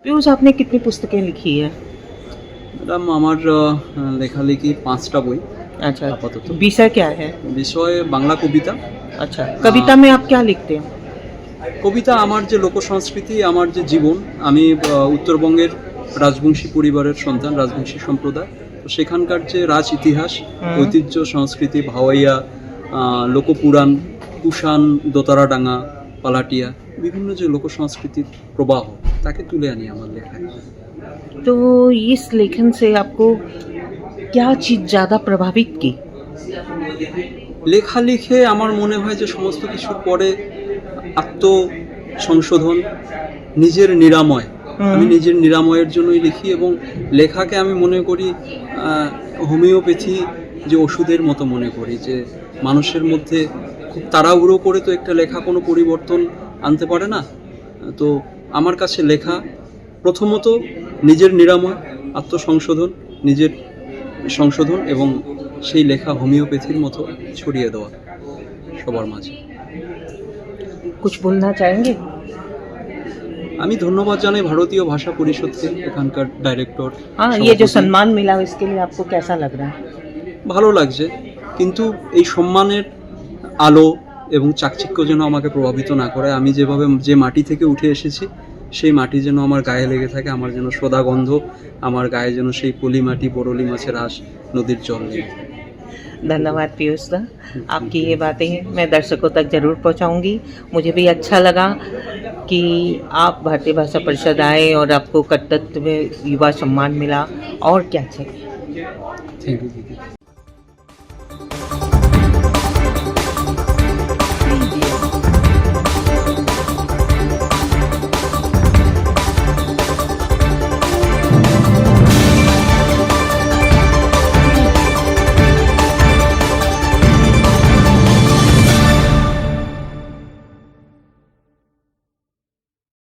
पीयूष, आपने कितनी पुस्तकें लिखी है? ম্যাডাম আমার লেখালেখি 5টা বই अच्छा, আপাতত। विषय क्या है? বিষয় বাংলা কবিতা। अच्छा, कविता में आप क्या लिखते हैं? কবিতা আমার যে লোকসংস্কৃতি, আমার যে জীবন, আমি উত্তরবঙ্গের রাজবংশী পরিবারের সন্তান, রাজবংশী সম্প্রদায়। তো সেখানকার যে রাজ ইতিহাস, ঐতিহ্য, সংস্কৃতি, ভাওয়াইয়া, লোকপুরাণ, কুষাণ, দোতারাডাঙ্গা, পালাটিয়া, বিভিন্ন যে লোকসংস্কৃতির প্রবাহ তাকে তুলে আনি আমার লেখায়। तो इस लेखन से आपको क्या चीज़ ज़्यादा प्रभावित की? লেখা লিখে আমার মনে হয় যে সমস্ত কিছুর পরে আত্মসংশোধন, নিজের নিরাময়। আমি নিজের নিরাময়ের জন্যই লিখি এবং লেখাকে আমি মনে করি হোমিওপ্যাথি যে ওষুধের মতো মনে করি, যে মানুষের মধ্যে খুব তাড়াহুড়ো করে তো একটা লেখা কোনো পরিবর্তন আনতে পারে না। তো আমার কাছে লেখা প্রথমত নিজের নিরাময়, আত্মসংশোধন, নিজের সংশোধন এবং সেই লেখা হোমিওপ্যাথির মতো ছড়িয়ে দেওয়া সবার মাঝে। कुछ बोलना चाहेंगे? আমি ধন্যবাদ জানাই ভারতীয় ভাষা পরিষদকে, এখানকার ডাইরেক্টর। हाँ, ये जो सम्मान मिला इसके लिए आपको कैसा लग रहा है? ভালো লাগছে, কিন্তু এই সম্মানের আলো এবং চাকচিক্য যেন আমাকে প্রভাবিত না করে। আমি যেভাবে যে মাটি থেকে উঠে এসেছি সেই মাটি যেন আমার গায়ে লেগে থাকে, আমার যেন সদা গন্ধ, আমার গায়ে যেন সেই পলি মাটি, বরলি মাছের আঁশ, নদীর জল লেগে থাকে। धन्यवाद पीयूष दा, आपकी ये बातें मैं दर्शकों तक ज़रूर पहुंचाऊंगी। मुझे भी अच्छा लगा कि आप भारतीय भाषा परिषद आए और आपको कर्तव्य युवा सम्मान मिला, और क्या चाहिए। থ্যাংক ইউ দিদি।